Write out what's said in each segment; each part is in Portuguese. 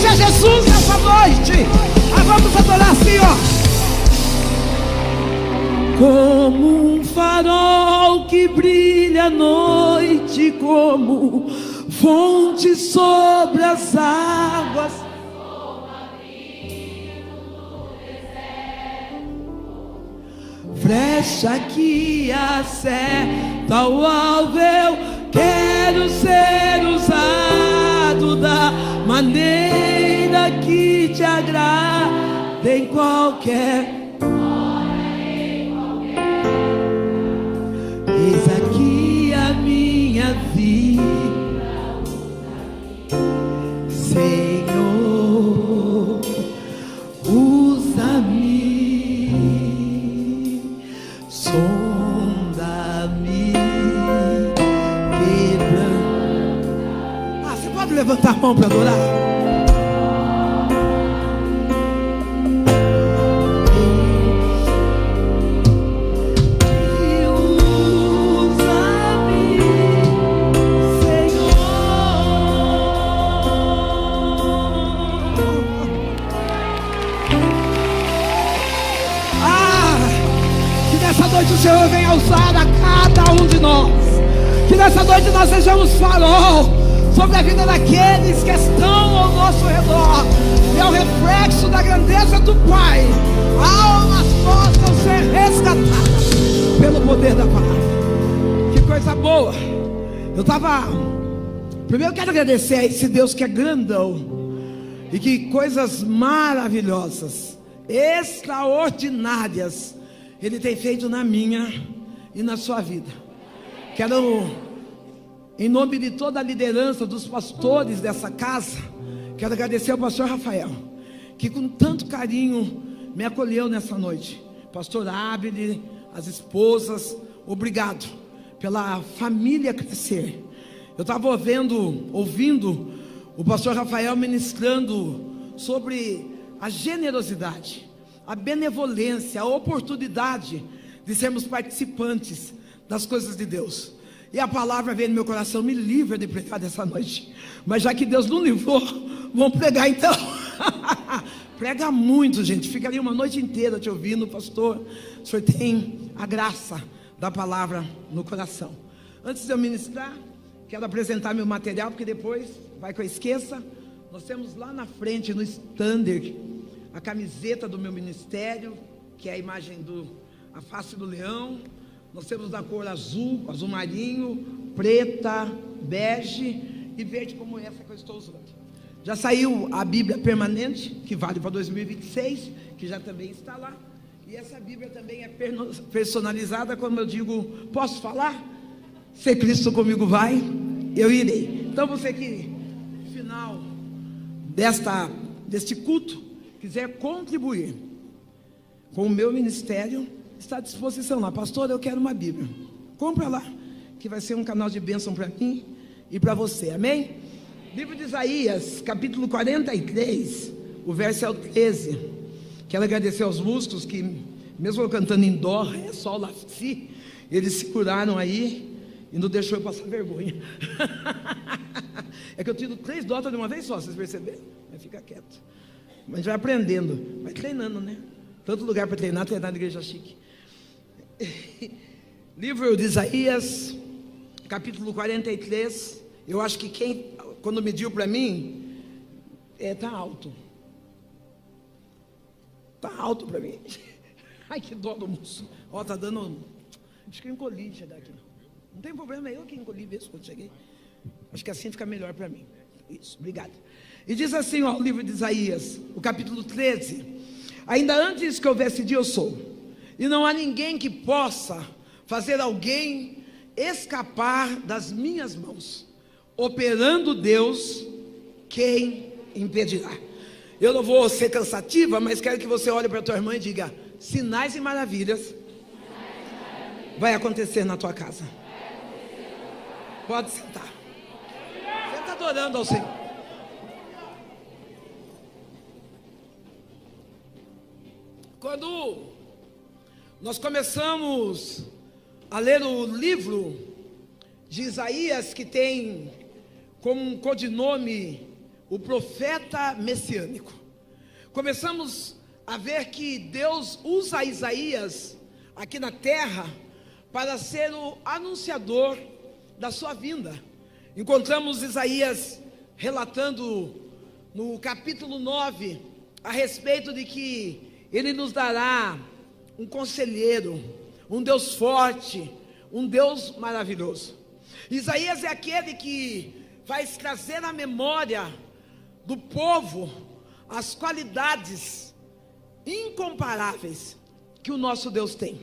hoje é Jesus nessa noite. Vamos adorar assim, ó. Como um farol que brilha à noite, como fonte sobre as águas. Flecha que acerta o alvo, eu quero ser usado da maneira que te agrada em qualquer hora, em qualquer. Eis aqui a minha vida, Senhor, usa-me, sonda-me, quebranta. Você pode levantar a mão para adorar? O Senhor venha usar a cada um de nós. Que nessa noite nós sejamos farol sobre a vida daqueles que estão ao nosso redor, e ao reflexo da grandeza do Pai, almas possam ser resgatadas pelo poder da palavra. Que coisa boa. Primeiro eu quero agradecer a esse Deus que é grandão, e que coisas maravilhosas, extraordinárias Ele tem feito na minha e na sua vida. Quero, em nome de toda a liderança dos pastores dessa casa, quero agradecer ao pastor Rafael, que com tanto carinho me acolheu nessa noite. Pastor Abel, as esposas, obrigado pela família crescer. Eu estava ouvindo o pastor Rafael ministrando sobre a generosidade, a benevolência, a oportunidade de sermos participantes das coisas de Deus. E a palavra veio no meu coração: me livra de pregar dessa noite. Mas já que Deus não livrou, vamos pregar então. Prega muito, gente. Ficaria uma noite inteira te ouvindo, pastor. O senhor tem a graça da palavra no coração. Antes de eu ministrar, quero apresentar meu material, porque depois, vai que eu esqueça, nós temos lá na frente, no stander, a camiseta do meu ministério, que é a imagem a face do leão. Nós temos da cor azul, azul marinho, preta, bege e verde, como essa que eu estou usando. Já saiu a Bíblia permanente, que vale para 2026, que já também está lá. E essa Bíblia também é personalizada, como eu digo, posso falar? Se Cristo comigo vai, eu irei. Então você que, no final deste culto, quiser contribuir com o meu ministério, está à disposição lá. Pastor, eu quero uma Bíblia. Compra lá, que vai ser um canal de bênção para mim e para você, amém? Livro de Isaías, capítulo 43, o verso é o 13. Quero agradecer aos músicos que, mesmo eu cantando em dó, ré, sol, lá, si, eles seguraram aí e não deixou eu passar vergonha. É que eu tiro 3 notas de uma vez só, vocês perceberam? Mas fica quieto. Mas a gente vai aprendendo, vai treinando, né? Tanto lugar para treinar na igreja chique. Livro de Isaías, capítulo 43. Eu acho que quando mediu para mim, tá alto. Tá alto para mim. Ai, que dó do moço. Ó, tá dando. Acho que eu encolhi chegar aqui. Não tem problema, eu que encolhi mesmo quando cheguei. Acho que assim fica melhor para mim. Isso, obrigado. E diz assim, ó, o livro de Isaías, o capítulo 13: ainda antes que houvesse dia, eu sou, e não há ninguém que possa fazer alguém escapar das minhas mãos. Operando Deus, quem impedirá? Eu não vou ser cansativa, mas quero que você olhe para a tua irmã e diga: sinais e maravilhas vai acontecer na tua casa. Pode sentar. Você está adorando ao Senhor. Quando nós começamos a ler o livro de Isaías, que tem como um codinome o profeta messiânico. Começamos a ver que Deus usa Isaías aqui na terra para ser o anunciador da sua vinda. Encontramos Isaías relatando no capítulo 9 a respeito de que Ele nos dará um conselheiro, um Deus forte, um Deus maravilhoso. Isaías é aquele que vai trazer à memória do povo as qualidades incomparáveis que o nosso Deus tem.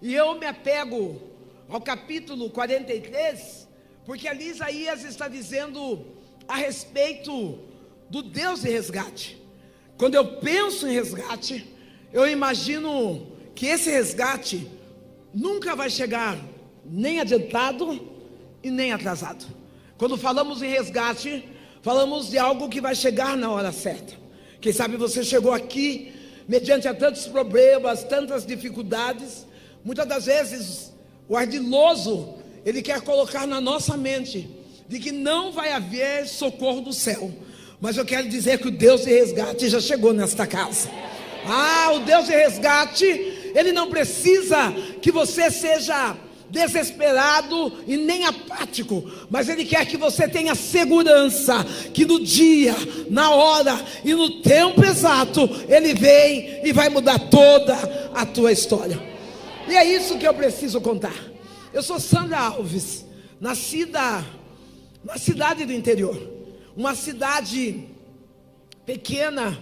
E eu me apego ao capítulo 43, porque ali Isaías está dizendo a respeito do Deus de resgate. Quando eu penso em resgate, eu imagino que esse resgate nunca vai chegar nem adiantado e nem atrasado. Quando falamos em resgate, falamos de algo que vai chegar na hora certa. Quem sabe você chegou aqui mediante a tantos problemas, tantas dificuldades. Muitas das vezes o ardiloso, ele quer colocar na nossa mente de que não vai haver socorro do céu. Mas eu quero dizer que o Deus de resgate já chegou nesta casa. O Deus de resgate, Ele não precisa que você seja desesperado e nem apático, mas Ele quer que você tenha segurança que no dia, na hora e no tempo exato Ele vem e vai mudar toda a tua história. E é isso que eu preciso contar. Eu sou Sandra Alves, nascida na cidade do interior, uma cidade pequena,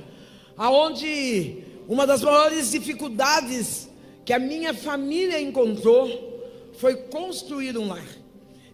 aonde uma das maiores dificuldades que a minha família encontrou foi construir um lar.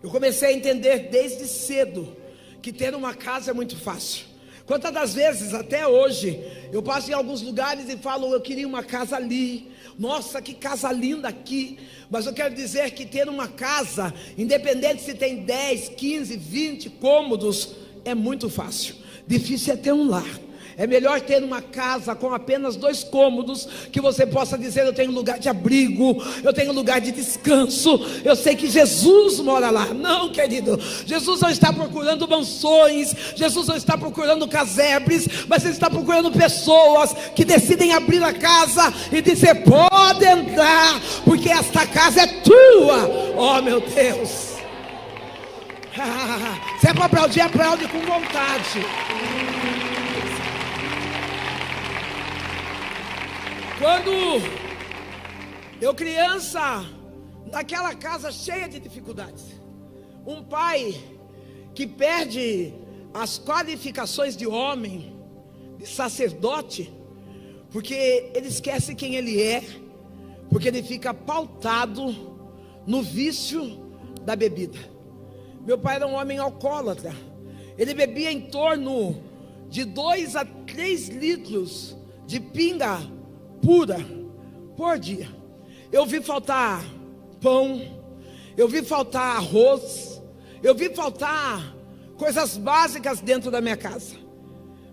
Eu comecei a entender desde cedo que ter uma casa é muito fácil. Quantas das vezes, até hoje, eu passo em alguns lugares e falo, eu queria uma casa ali, nossa, que casa linda aqui. Mas eu quero dizer que ter uma casa, independente se tem 10, 15, 20 cômodos, é muito fácil. Difícil é ter um lar. É melhor ter uma casa com apenas 2 cômodos, que você possa dizer, eu tenho lugar de abrigo, eu tenho lugar de descanso, eu sei que Jesus mora lá. Não, querido, Jesus não está procurando mansões, Jesus não está procurando casebres, mas Ele está procurando pessoas que decidem abrir a casa e dizer, pode entrar, porque esta casa é tua. Oh meu Deus. Se é para aplaudir, aplaude com vontade. Quando eu criança, naquela casa cheia de dificuldades, um pai que perde as qualificações de homem, de sacerdote, porque ele esquece quem ele é, porque ele fica pautado no vício da bebida. Meu pai era um homem alcoólatra, ele bebia em torno de 2 a 3 litros de pinga pura por dia. Eu vi faltar pão, eu vi faltar arroz, eu vi faltar coisas básicas dentro da minha casa,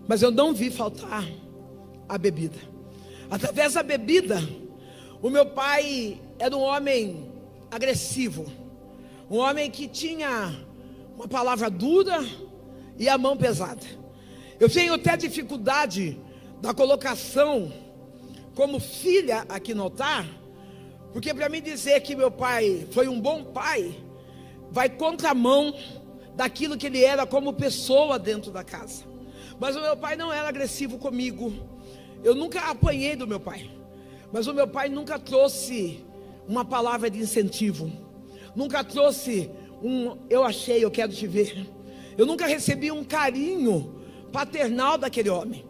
mas eu não vi faltar a bebida. Através da bebida, o meu pai era um homem agressivo, um homem que tinha uma palavra dura e a mão pesada. Eu tenho até dificuldade da colocação como filha aqui no altar, porque para mim dizer que meu pai foi um bom pai, vai contramão daquilo que ele era como pessoa dentro da casa. Mas o meu pai não era agressivo comigo, eu nunca apanhei do meu pai, mas o meu pai nunca trouxe uma palavra de incentivo, nunca trouxe eu achei, eu quero te ver. Eu nunca recebi um carinho paternal daquele homem.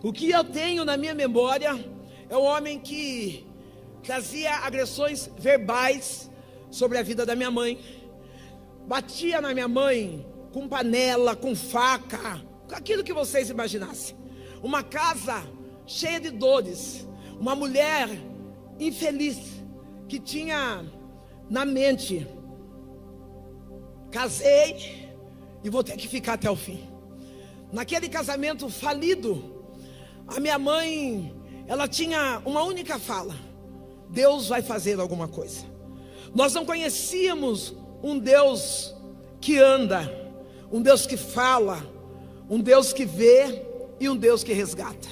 O que eu tenho na minha memória é um homem que trazia agressões verbais sobre a vida da minha mãe, batia na minha mãe com panela, com faca, com aquilo que vocês imaginassem. Uma casa cheia de dores, uma mulher infeliz que tinha na mente, casei e vou ter que ficar até o fim. Naquele casamento falido, a minha mãe, ela tinha uma única fala: Deus vai fazer alguma coisa. Nós não conhecíamos um Deus que anda, um Deus que fala, um Deus que vê e um Deus que resgata.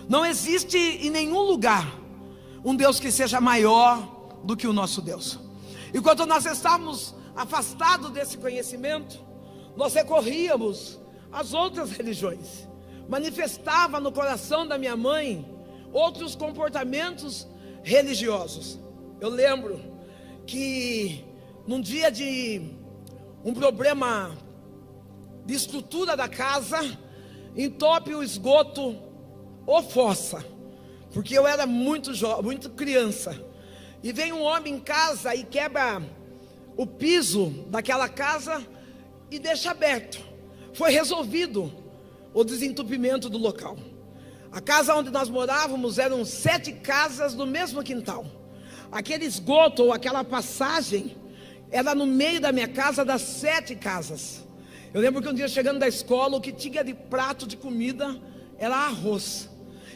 Não existe em nenhum lugar um Deus que seja maior do que o nosso Deus. Enquanto nós estávamos afastados desse conhecimento, nós recorríamos às outras religiões. Manifestava no coração da minha mãe outros comportamentos religiosos. Eu lembro que num dia de um problema de estrutura da casa, entope o esgoto ou fossa, porque eu era muito jovem, muito criança, e vem um homem em casa e quebra o piso daquela casa e deixa aberto. Foi resolvido o desentupimento do local. A casa onde nós morávamos eram 7 casas no mesmo quintal. Aquele esgoto ou aquela passagem era no meio da minha casa, das 7 casas. Eu lembro que um dia, chegando da escola, o que tinha de prato de comida era arroz.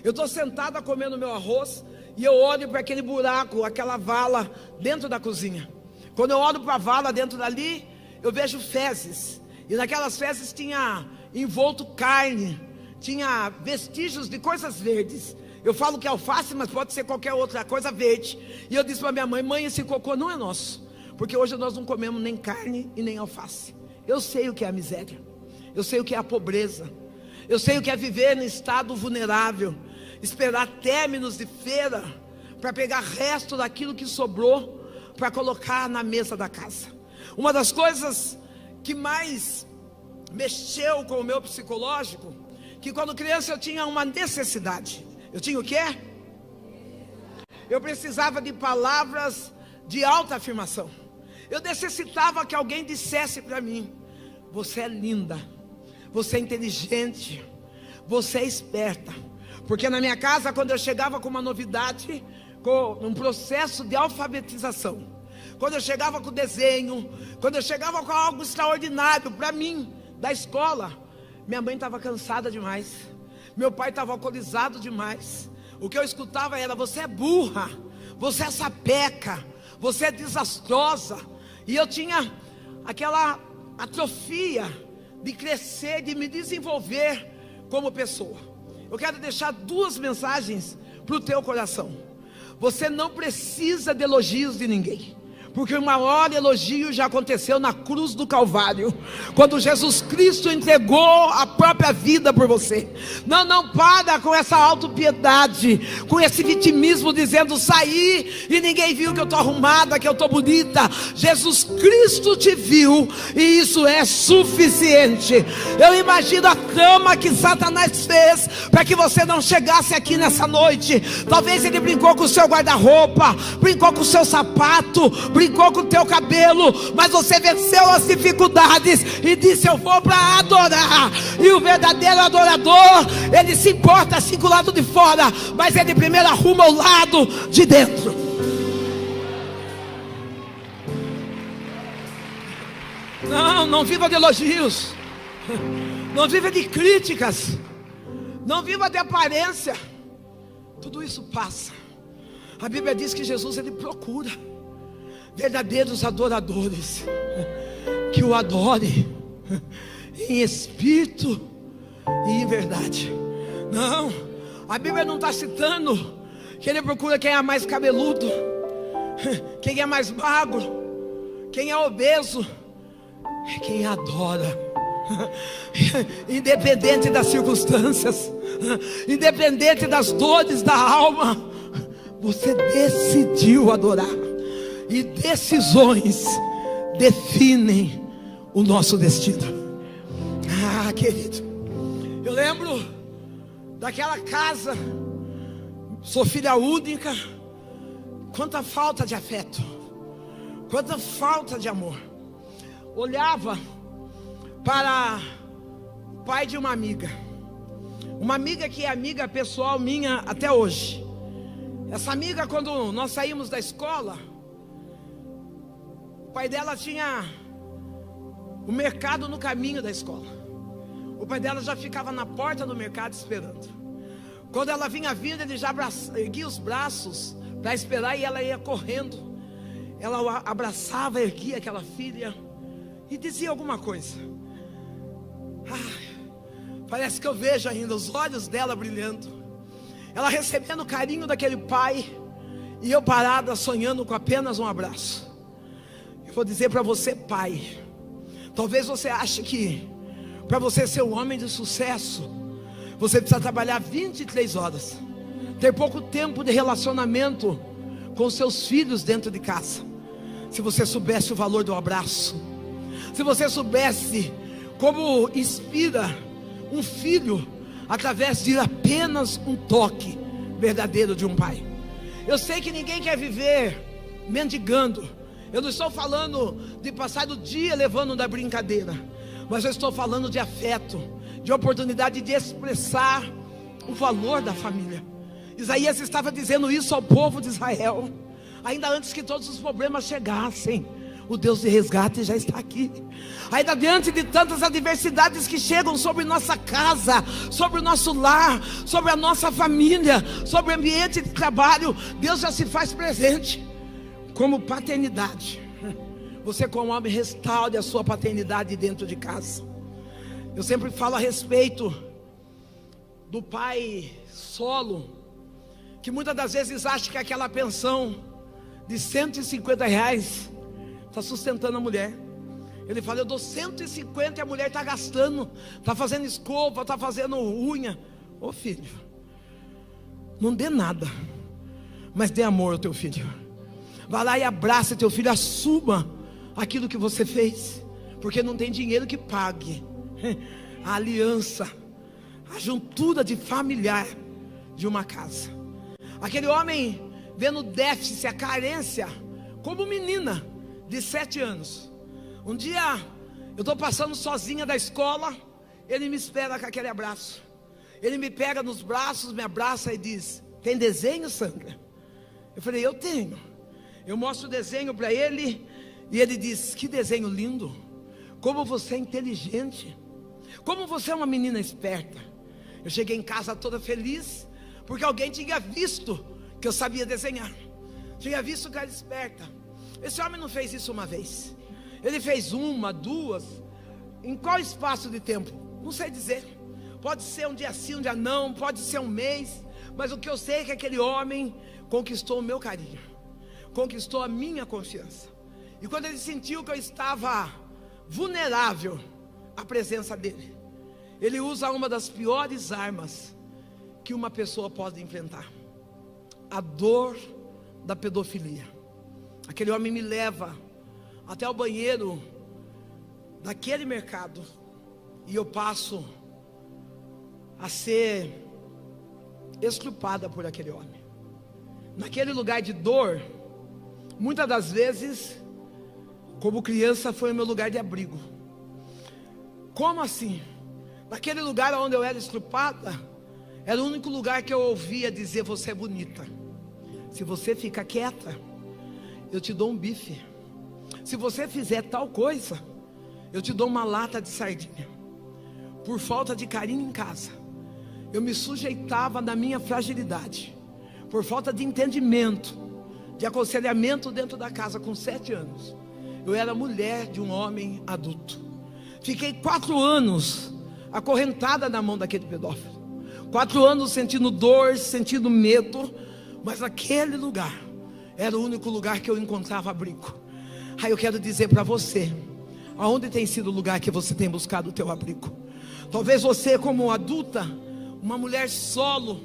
Eu estou sentada comendo meu arroz e eu olho para aquele buraco, aquela vala dentro da cozinha. Quando eu olho para a vala dentro dali, eu vejo fezes. E naquelas fezes tinha envolto carne, tinha vestígios de coisas verdes. Eu falo que é alface, mas pode ser qualquer outra coisa verde. E eu disse para minha mãe: mãe, esse cocô não é nosso, porque hoje nós não comemos nem carne e nem alface. Eu sei o que é a miséria, eu sei o que é a pobreza, eu sei o que é viver em estado vulnerável, esperar términos de feira para pegar resto daquilo que sobrou para colocar na mesa da casa. Uma das coisas que mais mexeu com o meu psicológico, que quando criança eu tinha uma necessidade. Eu tinha o quê? Eu precisava de palavras de alta afirmação. Eu necessitava que alguém dissesse para mim: você é linda, você é inteligente, você é esperta. Porque na minha casa, quando eu chegava com uma novidade, com um processo de alfabetização, quando eu chegava com desenho, quando eu chegava com algo extraordinário para mim, da escola, minha mãe estava cansada demais, meu pai estava alcoolizado demais. O que eu escutava era: você é burra, você é sapeca, você é desastrosa. E eu tinha aquela atrofia de crescer, de me desenvolver como pessoa. Eu quero deixar 2 mensagens para o teu coração. Você não precisa de elogios de ninguém, porque o maior elogio já aconteceu na cruz do Calvário, quando Jesus Cristo entregou a própria vida por você. Não para com essa autopiedade, com esse vitimismo, dizendo: saí e ninguém viu que eu estou arrumada, que eu estou bonita. Jesus Cristo te viu e isso é suficiente. Eu imagino a trama que Satanás fez para que você não chegasse aqui nessa noite. Talvez ele brincou com o seu guarda-roupa, brincou com o seu sapato, brincou com o teu cabelo, mas você venceu as dificuldades e disse: eu vou para adorar. E o verdadeiro adorador, ele se importa assim com o lado de fora, mas ele primeiro arruma o lado de dentro. Não viva de elogios, não viva de críticas, não viva de aparência. Tudo isso passa. A Bíblia diz que Jesus, ele procura verdadeiros adoradores que o adore em espírito e em verdade. Não, a Bíblia não está citando que ele procura quem é mais cabeludo, quem é mais magro, quem é obeso. É quem adora, independente das circunstâncias, independente das dores da alma. Você decidiu adorar, e decisões definem o nosso destino. Ah, querido, eu lembro daquela casa. Sou filha única. Quanta falta de afeto, quanta falta de amor. Olhava para o pai de uma amiga que é amiga pessoal minha até hoje. Essa amiga, quando nós saímos da escola, o pai dela tinha o mercado no caminho da escola. O pai dela já ficava na porta do mercado esperando. Quando ela vinha vindo, ele já erguia os braços para esperar, e ela ia correndo. Ela abraçava, erguia aquela filha e dizia alguma coisa. Parece que eu vejo ainda os olhos dela brilhando, ela recebendo o carinho daquele pai, e eu parada sonhando com apenas um abraço. Eu vou dizer para você, pai, talvez você ache que para você ser um homem de sucesso, você precisa trabalhar 23 horas, ter pouco tempo de relacionamento com seus filhos dentro de casa. Se você soubesse o valor do abraço, se você soubesse como inspira um filho através de apenas um toque verdadeiro de um pai. Eu sei que ninguém quer viver mendigando. Eu não estou falando de passar o dia levando da brincadeira, mas eu estou falando de afeto, de oportunidade de expressar o valor da família. Isaías estava dizendo isso ao povo de Israel, ainda antes que todos os problemas chegassem. O Deus de resgate já está aqui. Ainda diante de tantas adversidades que chegam sobre nossa casa, sobre o nosso lar, sobre a nossa família, sobre o ambiente de trabalho, Deus já se faz presente. Como paternidade, você como homem restaure a sua paternidade dentro de casa. Eu sempre falo a respeito do pai solo, que muitas das vezes acha que aquela pensão de R$150 está sustentando a mulher. Ele fala, eu dou 150 e a mulher está gastando, está fazendo escova, está fazendo unha. Ô filho, não dê nada, mas dê amor ao teu filho. Vá lá e abraça teu filho, assuma aquilo que você fez, porque não tem dinheiro que pague a aliança, a juntura de familiar de uma casa. Aquele homem vendo o déficit, a carência, como menina de 7 anos. Um dia eu estou passando sozinha da escola, ele me espera com aquele abraço. Ele me pega nos braços, me abraça e diz, tem desenho, Sandra? Eu falei, eu tenho. Eu mostro o desenho para ele, e ele diz, que desenho lindo, como você é inteligente, como você é uma menina esperta. Eu cheguei em casa toda feliz, porque alguém tinha visto que eu sabia desenhar, tinha visto que era esperta. Esse homem não fez isso uma vez, ele fez uma, duas. Em qual espaço de tempo? Não sei dizer. Pode ser um dia sim, um dia não, pode ser um mês, mas o que eu sei é que aquele homem conquistou o meu carinho, conquistou a minha confiança. E quando ele sentiu que eu estava vulnerável à presença dele, ele usa uma das piores armas que uma pessoa pode enfrentar: a dor da pedofilia. Aquele homem me leva até o banheiro daquele mercado, e eu passo a ser estrupada por aquele homem. Naquele lugar de dor, muitas das vezes, como criança, foi o meu lugar de abrigo. Como assim? Naquele lugar onde eu era estrupada, era o único lugar que eu ouvia dizer, você é bonita. Se você ficar quieta, eu te dou um bife. Se você fizer tal coisa, eu te dou uma lata de sardinha. Por falta de carinho em casa, eu me sujeitava na minha fragilidade. Por falta de entendimento, de aconselhamento dentro da casa, com 7 anos, eu era mulher de um homem adulto. Fiquei 4 anos acorrentada na mão daquele pedófilo. 4 anos sentindo dor, sentindo medo, mas aquele lugar era o único lugar que eu encontrava abrigo. Aí eu quero dizer para você, aonde tem sido o lugar que você tem buscado o teu abrigo? Talvez você, como adulta, uma mulher solo,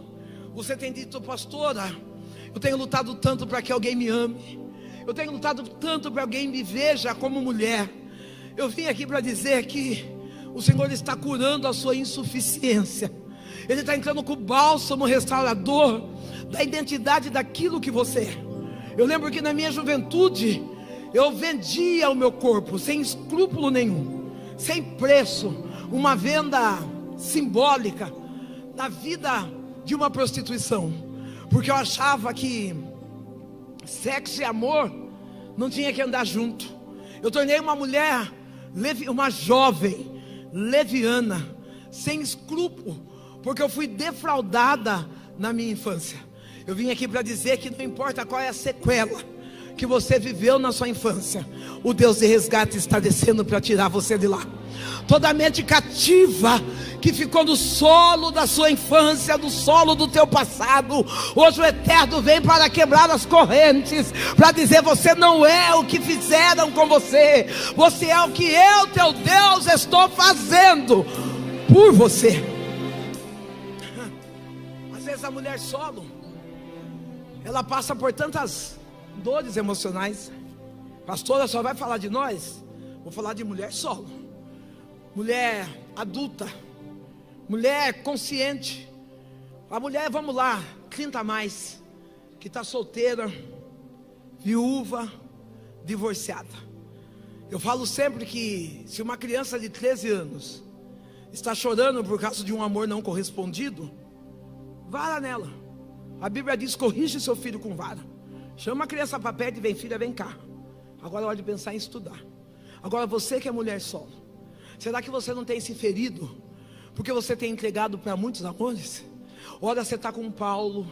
você tem dito, pastora, eu tenho lutado tanto para que alguém me ame, eu tenho lutado tanto para que alguém me veja como mulher. Eu vim aqui para dizer que o Senhor está curando a sua insuficiência. Ele está entrando com o bálsamo restaurador da identidade daquilo que você é. Eu lembro que na minha juventude eu vendia o meu corpo sem escrúpulo nenhum, sem preço, uma venda simbólica na vida de uma prostituição, porque eu achava que sexo e amor não tinha que andar junto. Eu tornei uma mulher, uma jovem leviana, sem escrúpulo, porque eu fui defraudada na minha infância. Eu vim aqui para dizer que não importa qual é a sequela que você viveu na sua infância, o Deus de resgate está descendo para tirar você de lá. Toda mente cativa que ficou no solo da sua infância, no solo do teu passado, hoje o Eterno vem para quebrar as correntes, para dizer: você não é o que fizeram com você, você é o que eu, teu Deus, estou fazendo por você. Às vezes a mulher solo, ela passa por tantas dores emocionais. Pastora, só vai falar de nós? Vou falar de mulher solo, mulher adulta, mulher consciente, a mulher, vamos lá, 30 a mais, que está solteira, viúva, divorciada. Eu falo sempre que se uma criança de 13 anos está chorando por causa de um amor não correspondido, vara nela. A Bíblia diz: corrige seu filho com vara. Chama a criança para perto e vem: filha, vem cá, agora é hora de pensar em estudar. Agora você que é mulher solo, será que você não tem se ferido porque você tem entregado para muitos amores? Ora você está com Paulo,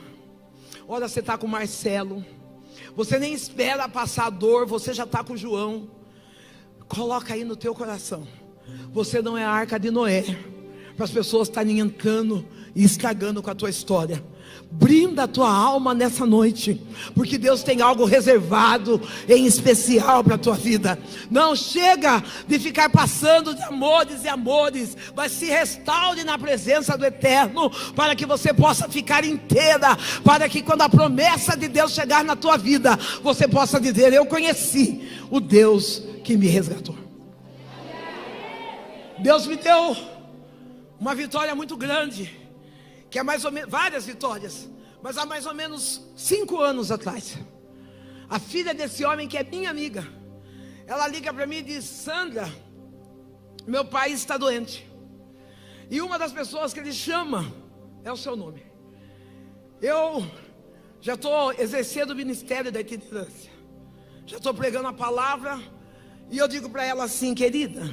ora você está com Marcelo, você nem espera passar a dor, você já está com João. Coloca aí no teu coração: você não é a arca de Noé, para as pessoas estarem entrando e estragando com a tua história. Brinda a tua alma nessa noite, porque Deus tem algo reservado em especial para a tua vida. Não chega de ficar passando de amores e amores, mas se restaure na presença do Eterno, para que você possa ficar inteira, para que quando a promessa de Deus chegar na tua vida, você possa dizer: eu conheci o Deus que me resgatou. Deus me deu uma vitória muito grande, que é mais ou menos, várias vitórias, mas há mais ou menos 5 anos atrás, a filha desse homem, que é minha amiga, ela liga para mim e diz: Sandra, meu pai está doente, e uma das pessoas que ele chama é o seu nome. Eu já estou exercendo o ministério da itinerância, já estou pregando a palavra, e eu digo para ela assim: querida,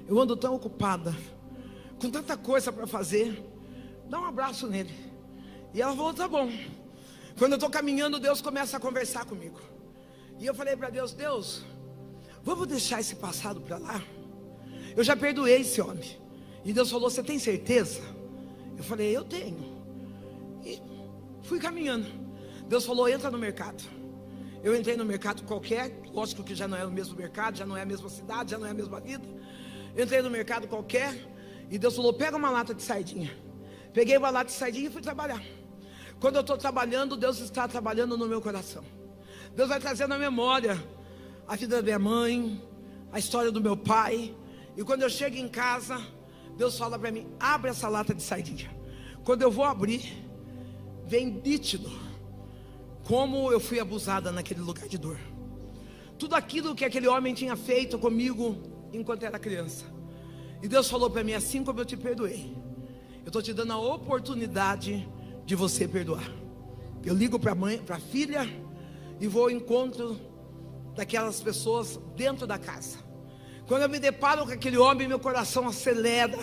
eu ando tão ocupada, com tanta coisa para fazer, dá um abraço nele. E ela falou: tá bom. Quando eu estou caminhando, Deus começa a conversar comigo, e eu falei para Deus: Deus, vamos deixar esse passado para lá? Eu já perdoei esse homem. E Deus falou: você tem certeza? Eu falei: eu tenho. E fui caminhando. Deus falou: entra no mercado. Eu entrei no mercado qualquer, lógico que já não é o mesmo mercado, já não é a mesma cidade, já não é a mesma vida. Entrei no mercado qualquer, e Deus falou: pega uma lata de sardinha. Peguei uma lata de sardinha e fui trabalhar. Quando eu estou trabalhando, Deus está trabalhando no meu coração. Deus vai trazendo à memória a vida da minha mãe, a história do meu pai. E quando eu chego em casa, Deus fala para mim: abre essa lata de sardinha. Quando eu vou abrir, vem nítido como eu fui abusada naquele lugar de dor. Tudo aquilo que aquele homem tinha feito comigo enquanto era criança. E Deus falou para mim: assim como eu te perdoei, eu estou te dando a oportunidade de você perdoar. Eu ligo para a mãe, para a filha, e vou ao encontro daquelas pessoas dentro da casa. Quando eu me deparo com aquele homem, meu coração acelera.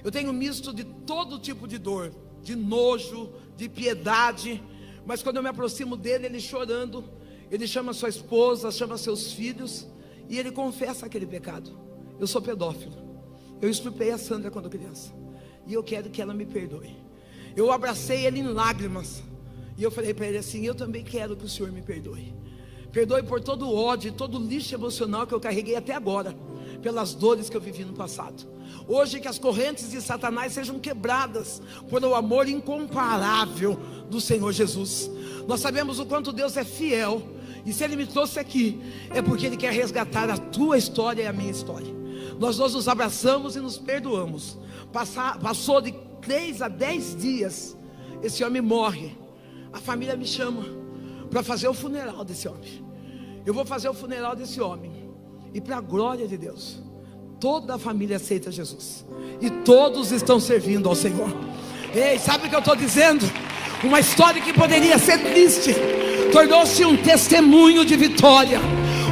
Eu tenho misto de todo tipo de dor, de nojo, de piedade. Mas quando eu me aproximo dele, ele chorando, ele chama sua esposa, chama seus filhos, e ele confessa aquele pecado: eu sou pedófilo, eu estuprei a Sandra quando criança, e eu quero que ela me perdoe. Eu abracei ele em lágrimas, e eu falei para ele assim: eu também quero que o Senhor me perdoe. Perdoe por todo o ódio, todo o lixo emocional que eu carreguei até agora, pelas dores que eu vivi no passado. Hoje que as correntes de Satanás sejam quebradas por o amor incomparável do Senhor Jesus. Nós sabemos o quanto Deus é fiel, e se Ele me trouxe aqui, é porque Ele quer resgatar a tua história e a minha história. Nós nos abraçamos e nos perdoamos. Passou de 3 a 10 dias, esse homem morre. A família me chama para fazer o funeral desse homem. Eu vou fazer o funeral desse homem, e para a glória de Deus, toda a família aceita Jesus, e todos estão servindo ao Senhor. Ei, sabe o que eu estou dizendo? Uma história que poderia ser triste tornou-se um testemunho de vitória.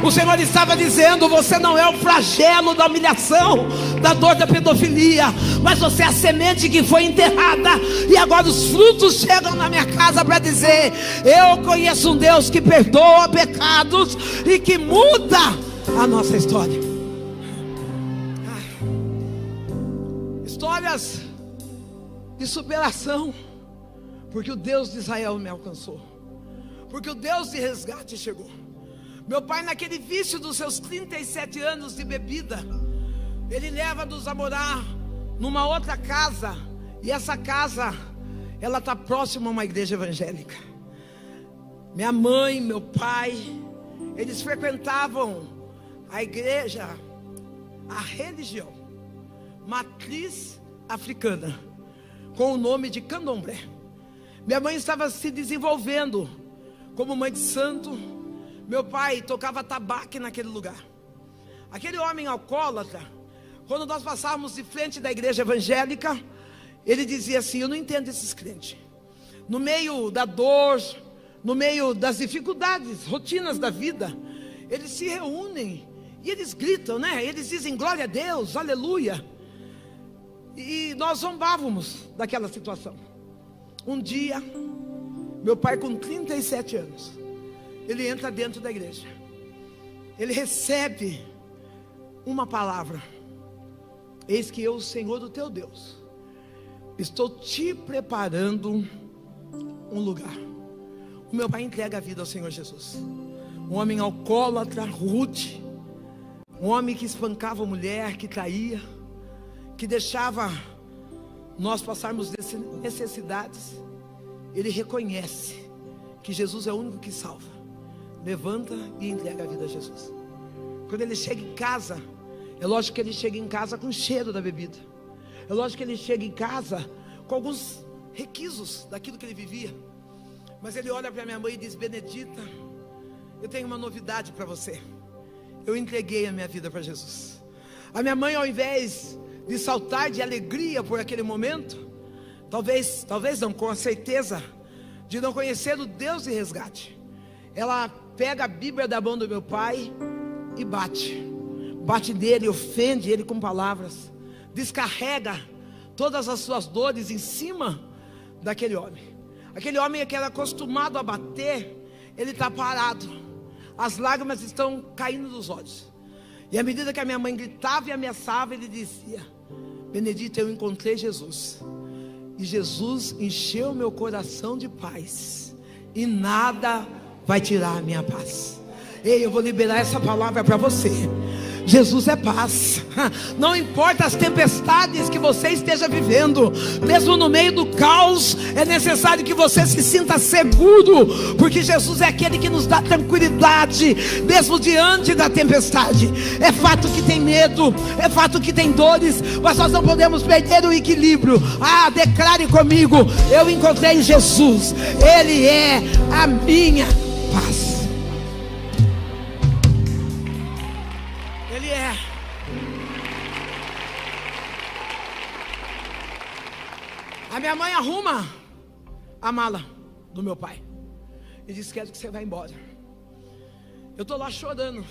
O Senhor estava dizendo: você não é o flagelo da humilhação, da dor da pedofilia, mas você é a semente que foi enterrada, e agora os frutos chegam na minha casa para dizer: eu conheço um Deus que perdoa pecados e que muda a nossa história. Histórias de superação, porque o Deus de Israel me alcançou, porque o Deus de resgate chegou. Meu pai, naquele vício dos seus 37 anos de bebida, ele leva-nos a morar numa outra casa, e essa casa, ela está próxima a uma igreja evangélica. Minha mãe, meu pai, eles frequentavam a igreja, a religião, matriz africana, com o nome de Candomblé. Minha mãe estava se desenvolvendo como mãe de santo. Meu pai tocava tabaco naquele lugar. Aquele homem alcoólatra, quando nós passávamos de frente da igreja evangélica, ele dizia assim: eu não entendo esses crentes. No meio da dor, no meio das dificuldades, rotinas da vida, eles se reúnem e eles gritam, né? Eles dizem glória a Deus, aleluia. E nós zombávamos daquela situação. Um dia, meu pai com 37 anos, ele entra dentro da igreja. Ele recebe uma palavra: eis que eu, o Senhor do teu Deus, estou te preparando um lugar. O meu pai entrega a vida ao Senhor Jesus. Um homem alcoólatra, rude, um homem que espancava a mulher, que traía, que deixava nós passarmos necessidades. Ele reconhece que Jesus é o único que salva, levanta e entrega a vida a Jesus. Quando ele chega em casa, é lógico que ele chega em casa com o cheiro da bebida, é lógico que ele chega em casa com alguns requisitos daquilo que ele vivia. Mas ele olha para minha mãe e diz: Benedita, eu tenho uma novidade para você. Eu entreguei a minha vida para Jesus. A minha mãe, ao invés de saltar de alegria por aquele momento, talvez não, com a certeza de não conhecer o Deus de resgate, ela pega a Bíblia da mão do meu pai e bate nele, ofende ele com palavras, descarrega todas as suas dores em cima daquele homem. Aquele homem que era acostumado a bater, ele está parado, as lágrimas estão caindo dos olhos. E à medida que a minha mãe gritava e ameaçava, ele dizia: Benedita, eu encontrei Jesus, e Jesus encheu meu coração de paz, e nada vai tirar a minha paz. Ei, eu vou liberar essa palavra para você. Jesus é paz. Não importa as tempestades que você esteja vivendo, mesmo no meio do caos, é necessário que você se sinta seguro, porque Jesus é aquele que nos dá tranquilidade, mesmo diante da tempestade. É fato que tem medo, é fato que tem dores, mas nós não podemos perder o equilíbrio. Declare comigo: eu encontrei Jesus, Ele é a minha paz. A minha mãe arruma a mala do meu pai e diz: quero que você vá embora. Eu estou lá chorando,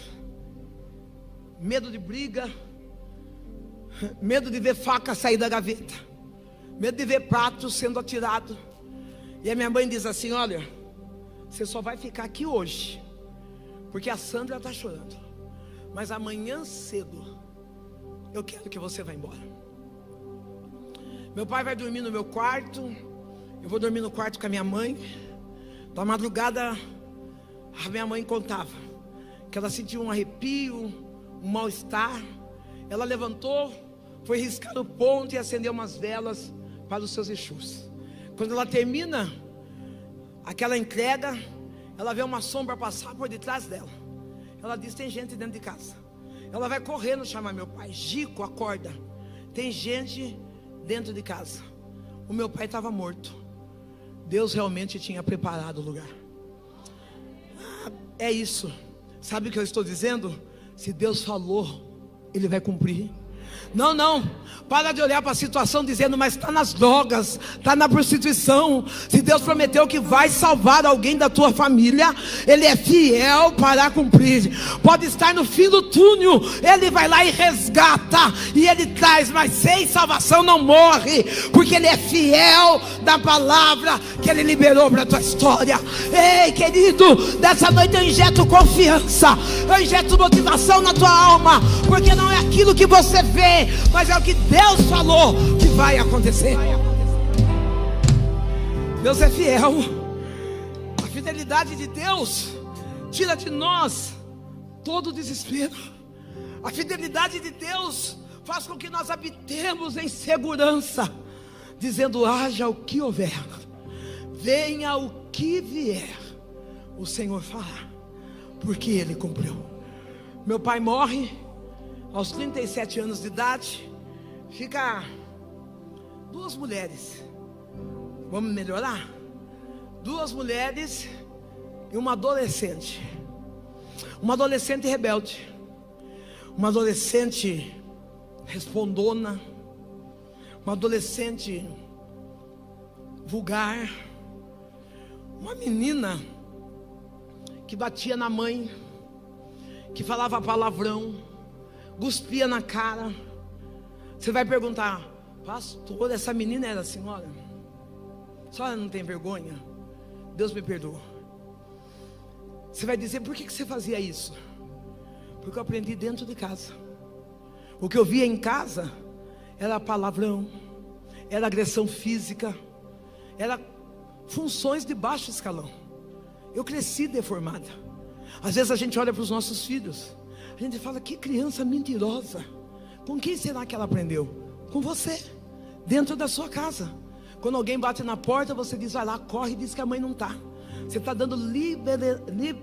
medo de briga, medo de ver faca sair da gaveta, medo de ver prato sendo atirado. E a minha mãe diz assim: olha, você só vai ficar aqui hoje, porque a Sandra está chorando, mas amanhã cedo eu quero que você vá embora. Meu pai vai dormir no meu quarto, eu vou dormir no quarto com a minha mãe. Da madrugada, a minha mãe contava que ela sentiu um arrepio, um mal-estar. Ela levantou, foi riscar o ponto e acendeu umas velas para os seus Exus. Quando ela termina aquela entrega, ela vê uma sombra passar por detrás dela. Ela diz: tem gente dentro de casa. Ela vai correndo chamar meu pai: Gico, acorda, tem gente dentro de casa. O meu pai estava morto. Deus realmente tinha preparado o lugar. É isso. Sabe o que eu estou dizendo? Se Deus falou, Ele vai cumprir. Não, não. Para de olhar para a situação dizendo, mas está nas drogas, está na prostituição. Se Deus prometeu que vai salvar alguém da tua família, Ele é fiel para cumprir. Pode estar no fim do túnel, Ele vai lá e resgata, e Ele traz, mas sem salvação não morre, porque Ele é fiel da palavra que Ele liberou para a tua história. Ei, querido, dessa noite eu injeto confiança, eu injeto motivação na tua alma, porque não é aquilo que você vê, mas é o que Deus falou que vai acontecer. Deus é fiel. A fidelidade de Deus tira de nós todo o desespero. A fidelidade de Deus faz com que nós habitemos em segurança, dizendo: haja o que houver, venha o que vier, o Senhor fará, porque Ele cumpriu. Meu pai morre aos 37 anos de idade. Fica duas mulheres. Vamos melhorar? Duas mulheres e uma adolescente. Uma adolescente rebelde. Uma adolescente respondona. Uma adolescente vulgar. Uma menina que batia na mãe, que falava palavrão, cuspia na cara. Você vai perguntar: pastor, essa menina era assim, olha, a senhora não tem vergonha? Deus me perdoa. Você vai dizer: por que você fazia isso? Porque eu aprendi dentro de casa. O que eu via em casa era palavrão, era agressão física, era funções de baixo escalão. Eu cresci deformada. Às vezes a gente olha para os nossos filhos, a gente fala: que criança mentirosa. Com quem será que ela aprendeu? Com você, dentro da sua casa. Quando alguém bate na porta, você diz: vai lá, corre e diz que a mãe não está. Você está dando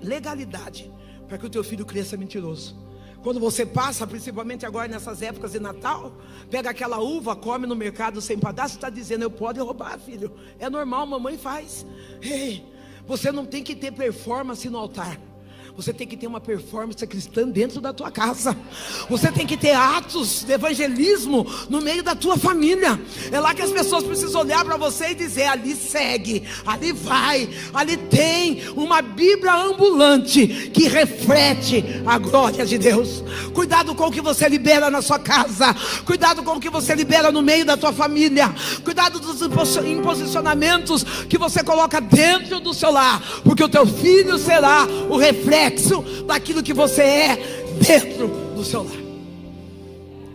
legalidade para que o teu filho cresça mentiroso. Quando você passa, principalmente agora nessas épocas de Natal, pega aquela uva, come no mercado sem pagar, você está dizendo: eu posso roubar, filho, é normal, mamãe faz. Ei, você não tem que ter performance no altar. Você tem que ter uma performance cristã dentro da tua casa. Você tem que ter atos de evangelismo no meio da tua família. É lá que as pessoas precisam olhar para você e dizer: ali segue, ali vai, ali tem uma Bíblia ambulante que reflete a glória de Deus. Cuidado com o que você libera na sua casa. Cuidado com o que você libera no meio da tua família. Cuidado dos imposicionamentos que você coloca dentro do seu lar, porque o teu filho será o reflexo daquilo que você é dentro do seu lar.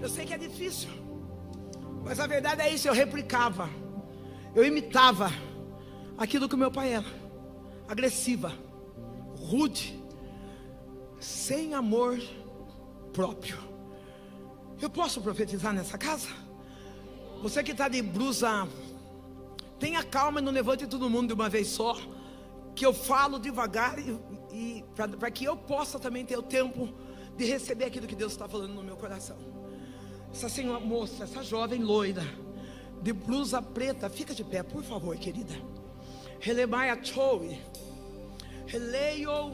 Eu sei que é difícil, mas a verdade é isso. Eu replicava, eu imitava aquilo que o meu pai era: agressiva, rude, sem amor próprio. Eu posso profetizar nessa casa? Você que está de blusa, tenha calma e não levante todo mundo de uma vez só, que eu falo devagar e para que eu possa também ter o tempo de receber aquilo que Deus está falando no meu coração. Essa senhora moça, essa jovem loira de blusa preta, fica de pé, por favor, querida. Relemaia choui, releio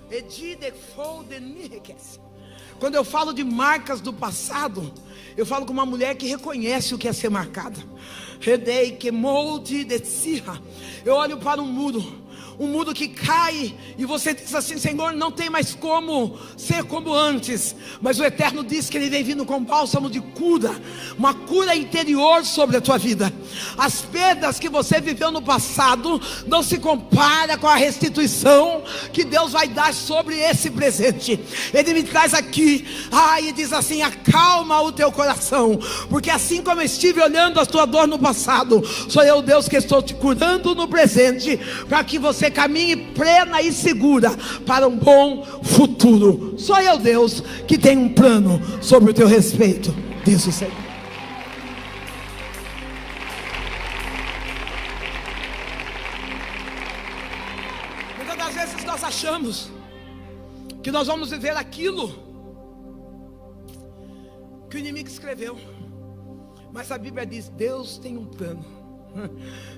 edide folde nihekes. Quando eu falo de marcas do passado, eu falo com uma mulher que reconhece o que é ser marcada. Redei que molde de sirra. Eu olho para um muro que cai, e você diz assim: Senhor, não tem mais como ser como antes. Mas o Eterno diz que Ele vem vindo com bálsamo de cura, uma cura interior sobre a tua vida. As perdas que você viveu no passado não se compara com a restituição que Deus vai dar sobre esse presente. Ele me traz aqui, e diz assim: acalma o teu coração, porque assim como eu estive olhando a tua dor no passado, sou eu, Deus, que estou te curando no presente, para que você caminhe plena e segura para um bom futuro. Só eu, Deus, que tem um plano sobre o teu respeito, diz o Senhor. Muitas das vezes nós achamos que nós vamos viver aquilo que o inimigo escreveu, mas a Bíblia diz: Deus tem um plano.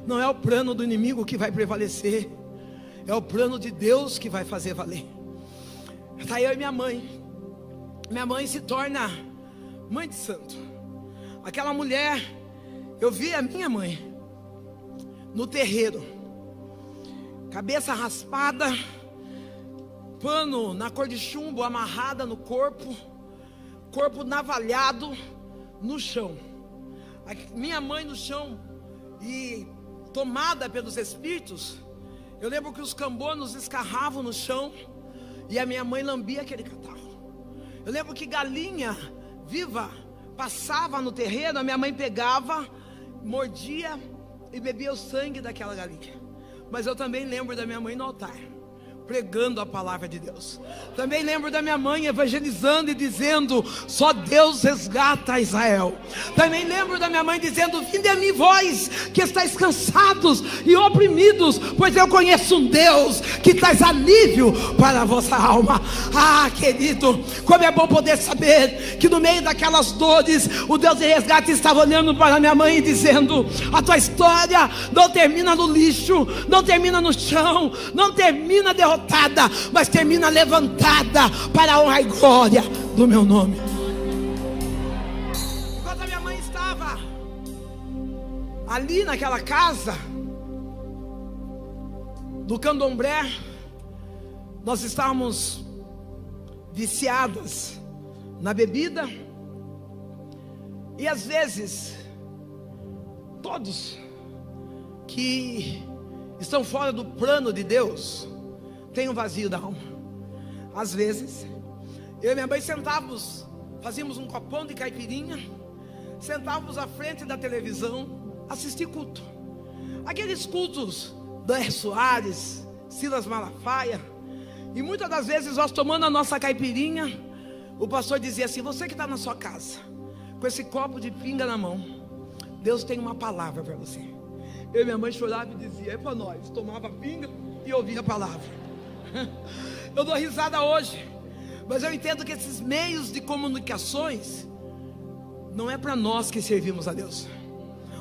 Não é o plano do inimigo que vai prevalecer, é o plano de Deus que vai fazer valer. Está eu e minha mãe. Minha mãe se torna Mãe de santo. Aquela mulher, eu vi a minha mãe no terreiro, cabeça raspada, pano na cor de chumbo amarrada no corpo, corpo navalhado no chão. Minha mãe no chão e tomada pelos espíritos. Eu lembro que os cambonos escarravam no chão e a minha mãe lambia aquele catarro. Eu lembro que galinha viva passava no terreiro, a minha mãe pegava, mordia e bebia o sangue daquela galinha. Mas eu também lembro da minha mãe no altar, pregando a palavra de Deus. Também lembro da minha mãe evangelizando e dizendo: só Deus resgata Israel. Também lembro da minha mãe dizendo: vinde a mim vós que estáis cansados e oprimidos, pois eu conheço um Deus que traz alívio para a vossa alma. Ah, querido, como é bom poder saber que no meio daquelas dores, o Deus de resgate estava olhando para a minha mãe e dizendo: a tua história não termina no lixo, não termina no chão, não termina derrotada, mas termina levantada para a honra e glória do meu nome. Enquanto a minha mãe estava ali naquela casa do candomblé, nós estávamos viciadas na bebida, e às vezes todos que estão fora do plano de Deus tem um vazio da alma. Às vezes eu e minha mãe sentávamos, fazíamos um copão de caipirinha, sentávamos à frente da televisão, assistir culto, aqueles cultos Dan Soares, Silas Malafaia. E muitas das vezes nós tomando a nossa caipirinha, o pastor dizia assim: você que está na sua casa com esse copo de pinga na mão, Deus tem uma palavra para você. Eu e minha mãe chorava e dizia: é para nós. Tomava pinga e ouvia a palavra. Eu dou risada hoje, mas eu entendo que esses meios de comunicações não é para nós que servimos a Deus.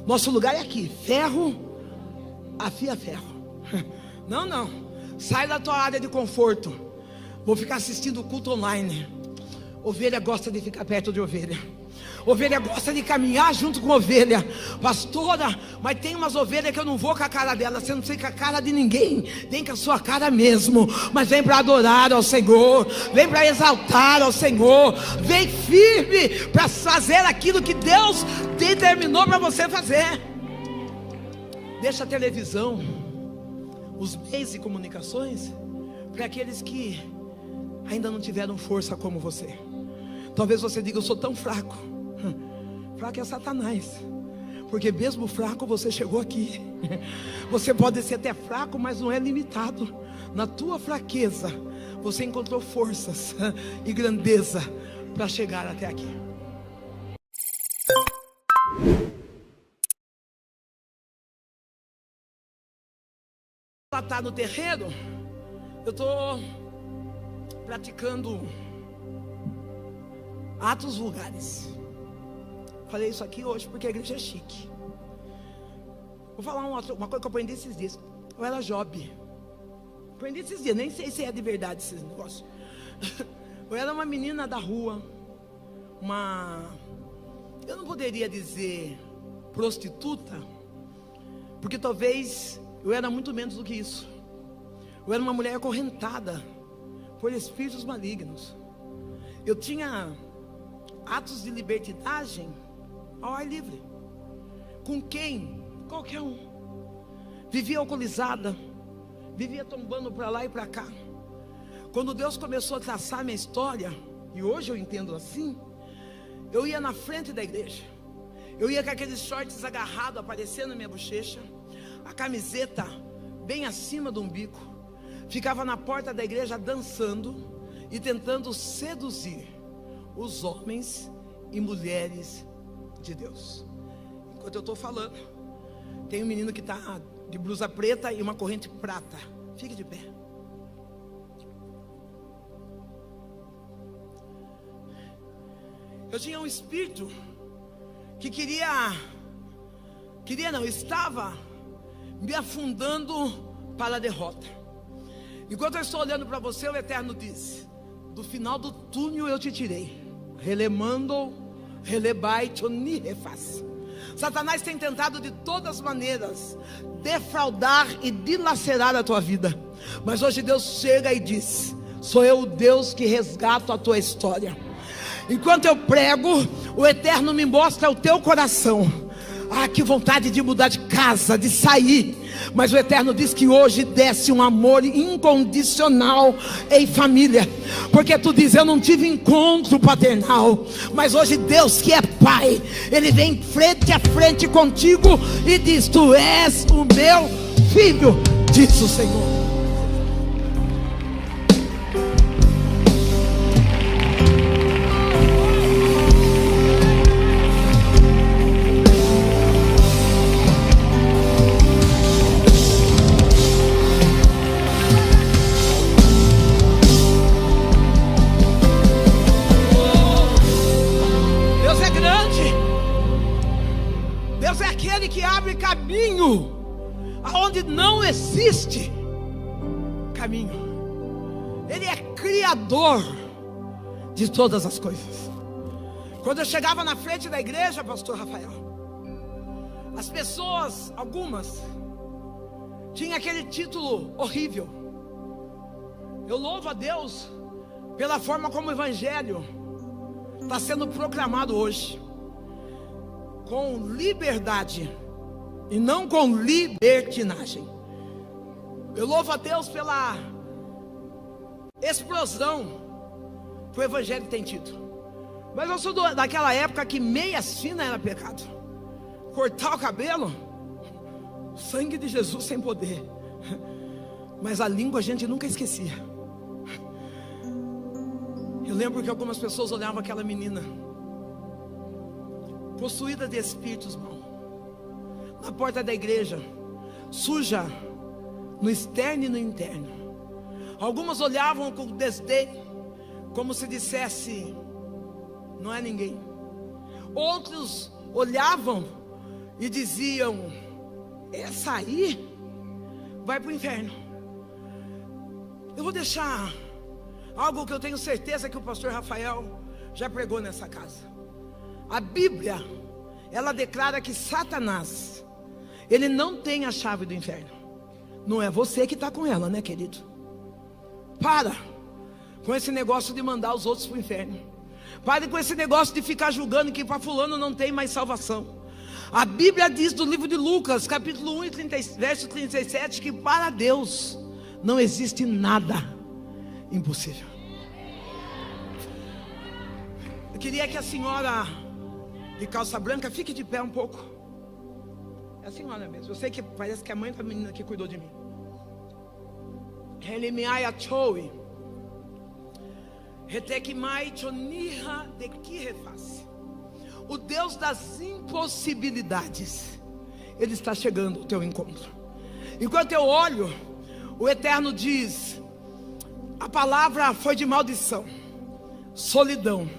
Nosso lugar é aqui, ferro afia ferro. Não, não, sai da tua área de conforto. Vou ficar assistindo o culto online. Ovelha gosta de ficar perto de ovelha. Ovelha gosta de caminhar junto com ovelha. Pastora, mas tem umas ovelhas que eu não vou com a cara dela. Você não sei com a cara de ninguém, nem com a sua cara mesmo. Mas vem para adorar ao Senhor, vem para exaltar ao Senhor, vem firme para fazer aquilo que Deus determinou para você fazer. Deixa a televisão, os meios de comunicações, para aqueles que ainda não tiveram força como você. Talvez você diga: eu sou tão fraco. Fraco é Satanás, porque mesmo fraco você chegou aqui. Você pode ser até fraco, mas não é limitado. Na tua fraqueza você encontrou forças e grandeza para chegar até aqui. Ela está no terreiro. Eu estou praticando atos vulgares. Falei isso aqui hoje porque a igreja é chique. Vou falar uma coisa que eu aprendi esses dias. Eu era Job. Aprendi esses dias, nem sei se é de verdade esses negócios. Eu era uma menina da rua, eu não poderia dizer prostituta, porque talvez eu era muito menos do que isso. Eu era uma mulher acorrentada por espíritos malignos. Eu tinha atos de libertinagem ao ar livre. Com quem? Qualquer um. Vivia alcoolizada, vivia tombando para lá e para cá. Quando Deus começou a traçar minha história, e hoje eu entendo assim, eu ia na frente da igreja, eu ia com aqueles shorts agarrados, aparecendo na minha bochecha, a camiseta bem acima do umbigo, ficava na porta da igreja dançando e tentando seduzir os homens e mulheres de Deus. Enquanto eu estou falando, tem um menino que está de blusa preta e uma corrente prata. Fique de pé. Eu tinha um espírito que estava me afundando para a derrota. Enquanto eu estou olhando para você, o Eterno diz: do final do túnel eu te tirei, relemando Satanás tem tentado de todas as maneiras defraudar e dilacerar a tua vida, mas hoje Deus chega e diz: sou eu o Deus que resgato a tua história. Enquanto eu prego, o Eterno me mostra o teu coração. Ah, que vontade de mudar de casa, de sair. Mas o Eterno diz que hoje desce um amor incondicional em família. Porque tu diz: eu não tive encontro paternal, mas hoje Deus, que é Pai, Ele vem frente a frente contigo e diz: tu és o meu filho, diz o Senhor. Que abre caminho aonde não existe caminho. Ele é criador de todas as coisas. Quando eu chegava na frente da igreja, pastor Rafael, as pessoas, algumas, tinham aquele título horrível. Eu louvo a Deus pela forma como o evangelho está sendo proclamado hoje, com liberdade e não com libertinagem. Eu louvo a Deus pela explosão que o evangelho tem tido. Mas eu sou daquela época que meias finas era pecado. Cortar o cabelo, sangue de Jesus sem poder. Mas a língua a gente nunca esquecia. Eu lembro que algumas pessoas olhavam aquela menina possuída de espíritos maus, na porta da igreja, suja no externo e no interno. Algumas olhavam com desdém, como se dissesse: não é ninguém. Outros olhavam e diziam: essa aí vai para o inferno. Eu vou deixar algo que eu tenho certeza que o pastor Rafael já pregou nessa casa. A Bíblia, ela declara que Satanás, ele não tem a chave do inferno. Não é você que está com ela, né, querido? Para com esse negócio de mandar os outros para o inferno. Pare com esse negócio de ficar julgando que para fulano não tem mais salvação. A Bíblia diz do livro de Lucas, capítulo 1, verso 37, que para Deus não existe nada impossível. Eu queria que a senhora de calça branca fique de pé um pouco. É a senhora mesmo. Eu sei que parece que é a mãe da menina que cuidou de mim. O Deus das impossibilidades, Ele está chegando ao teu encontro. Enquanto eu olho, o Eterno diz: a palavra foi de maldição, solidão.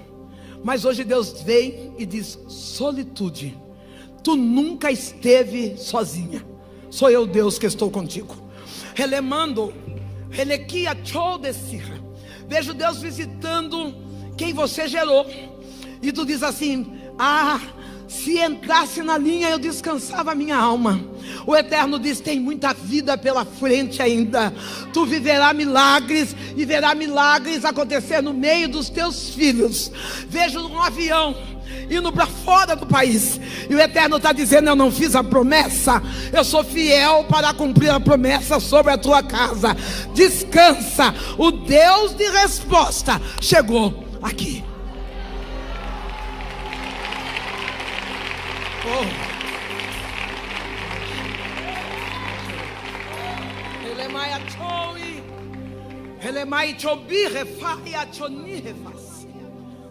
Mas hoje Deus vem e diz: solitude, tu nunca esteve sozinha. Sou eu, Deus, que estou contigo. Relemando, Relequia Chou Desirra. Vejo Deus visitando quem você gerou. E tu diz assim: ah, se entrasse na linha eu descansava a minha alma. O Eterno diz: tem muita vida pela frente ainda. Tu viverá milagres e verá milagres acontecer no meio dos teus filhos. Vejo um avião indo para fora do país, e o Eterno está dizendo: eu não fiz a promessa, eu sou fiel para cumprir a promessa sobre a tua casa. Descansa, o Deus de resposta chegou aqui.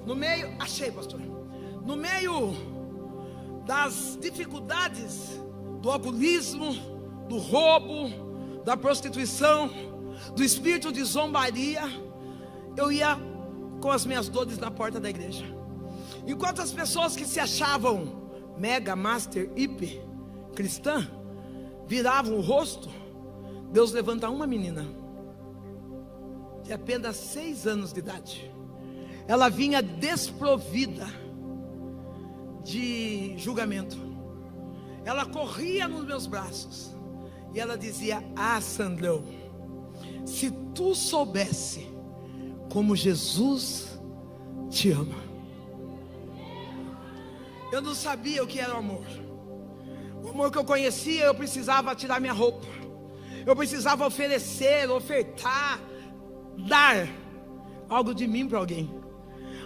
No meio, achei, pastor. No meio das dificuldades do alcoolismo, do roubo, da prostituição, do espírito de zombaria, eu ia com as minhas dores na porta da igreja. Enquanto as pessoas que se achavam mega, master, hippie, cristã, viravam o rosto, Deus levanta uma menina de apenas 6 anos de idade. Ela vinha desprovida de julgamento. Ela corria nos meus braços e ela dizia: ah, Sandrão, se tu soubesse como Jesus te ama. Eu não sabia o que era o amor. O amor que eu conhecia, eu precisava tirar minha roupa, eu precisava oferecer, ofertar, dar algo de mim para alguém.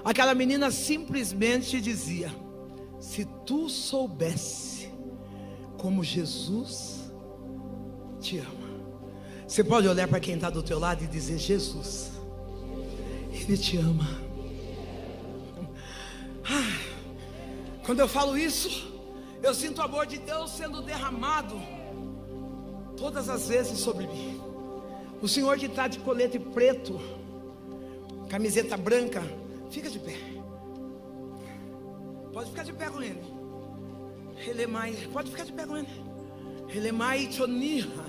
Aquela menina simplesmente dizia: se tu soubesse como Jesus te ama. Você pode olhar para quem está do teu lado e dizer: Jesus, Ele te ama. Quando eu falo isso, eu sinto o amor de Deus sendo derramado todas as vezes sobre mim. O senhor que está de colete preto, camiseta branca, fica de pé. Pode ficar de pé com ele. Pode ficar de pé com ele. Relemai choniha,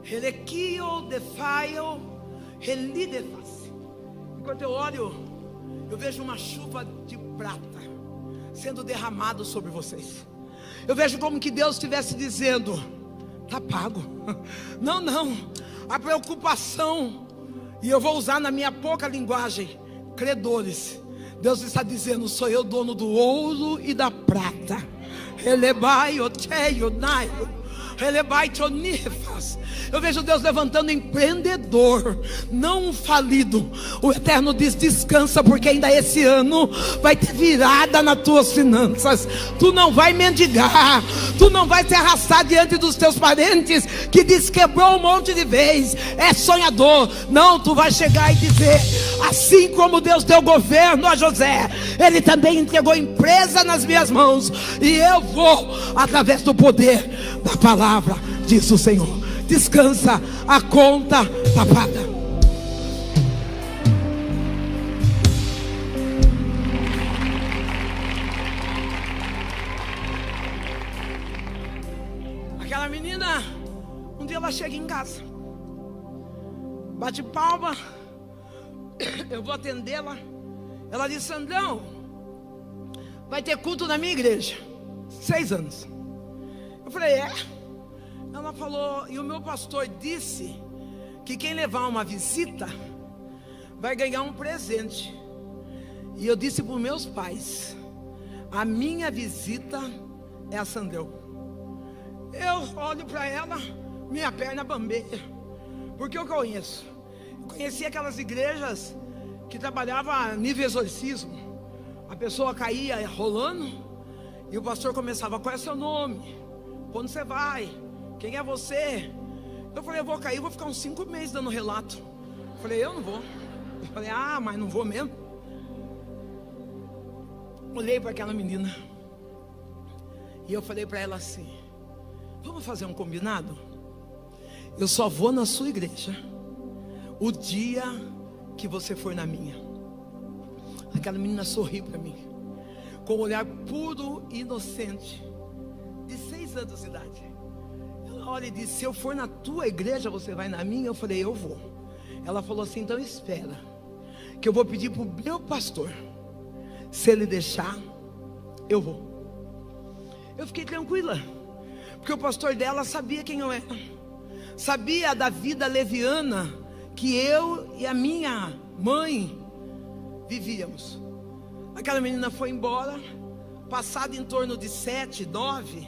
relequio defaio, relidefas. Enquanto eu olho, eu vejo uma chuva de prata sendo derramado sobre vocês. Eu vejo como que Deus estivesse dizendo: tá pago. Não, a preocupação, e eu vou usar na minha pouca linguagem, credores. Deus está dizendo: sou eu dono do ouro e da prata. Eu vejo Deus levantando empreendedor, não um falido. O Eterno diz: descansa, porque ainda esse ano vai ter virada nas tuas finanças. Tu não vai mendigar, tu não vai se arrastar diante dos teus parentes que diz quebrou um monte de vez, é sonhador. Não, tu vai chegar e dizer: assim como Deus deu governo a José, Ele também entregou empresa nas minhas mãos, e eu vou, através do poder da palavra, diz o Senhor. Descansa, a conta está paga. Aquela menina, um dia ela chega em casa, bate palma, eu vou atendê-la. Ela diz: Sandrão, vai ter culto na minha igreja. 6 anos. Eu falei: é? Ela falou: e o meu pastor disse que quem levar uma visita vai ganhar um presente. E eu disse para os meus pais: a minha visita é a Sandrão. Eu olho para ela, minha perna bambeia, porque eu conheço. Eu conheci aquelas igrejas que trabalhavam a nível exorcismo. A pessoa caía rolando e o pastor começava: qual é seu nome? Quando você vai? Quem é você? Eu falei: eu vou cair, vou ficar uns 5 meses dando relato. Eu falei: eu não vou. Eu falei: ah, mas não vou mesmo. Olhei para aquela menina e eu falei para ela assim: vamos fazer um combinado? Eu só vou na sua igreja o dia que você for na minha. Aquela menina sorriu para mim com um olhar puro e inocente, de 6 anos de idade. Ela olha e disse: se eu for na tua igreja, você vai na minha? Eu falei: eu vou. Ela falou assim: então espera, que eu vou pedir para o meu pastor, se ele deixar, eu vou. Eu fiquei tranquila, porque o pastor dela sabia quem eu era, sabia da vida leviana que eu e a minha mãe vivíamos. Aquela menina foi embora. Passado em torno de 7, 9,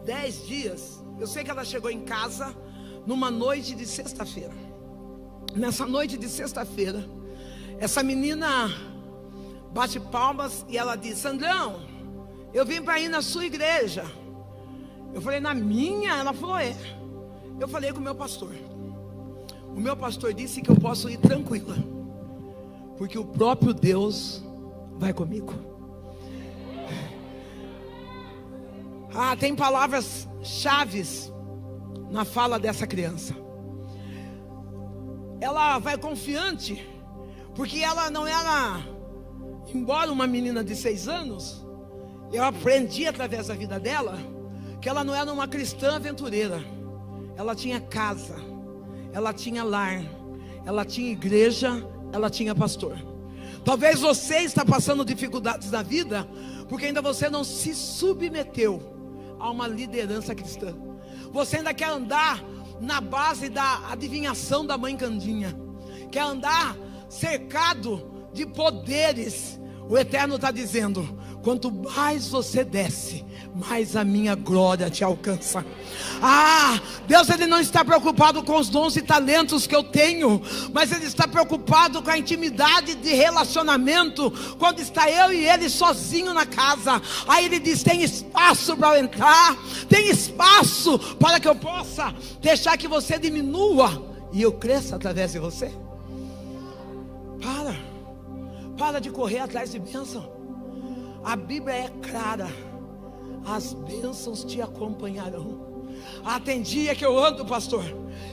10 dias, eu sei que ela chegou em casa numa noite de sexta-feira. Nessa noite de sexta-feira, essa menina bate palmas e ela diz: Sandrão, eu vim para ir na sua igreja. Eu falei: na minha? Ela falou: é. Eu falei com o meu pastor. O meu pastor disse que eu posso ir tranquila, porque o próprio Deus vai comigo. Tem palavras chaves na fala dessa criança. Ela vai confiante, porque ela não era, embora uma menina de 6 anos, eu aprendi através da vida dela que ela não era uma cristã aventureira. Ela tinha casa, ela tinha lar, ela tinha igreja, ela tinha pastor. Talvez você está passando dificuldades na vida porque ainda você não se submeteu a uma liderança cristã. Você ainda quer andar na base da adivinhação da mãe Candinha, quer andar cercado de poderes. O Eterno está dizendo: quanto mais você desce, mais a minha glória te alcança. Deus, Ele não está preocupado com os dons e talentos que eu tenho, mas Ele está preocupado com a intimidade de relacionamento, quando está eu e Ele sozinho na casa. Aí Ele diz: tem espaço para eu entrar, tem espaço para que eu possa deixar que você diminua e eu cresça através de você. Para de correr atrás de bênção. A Bíblia é clara: as bênçãos te acompanharão. Tem dia que eu ando, pastor,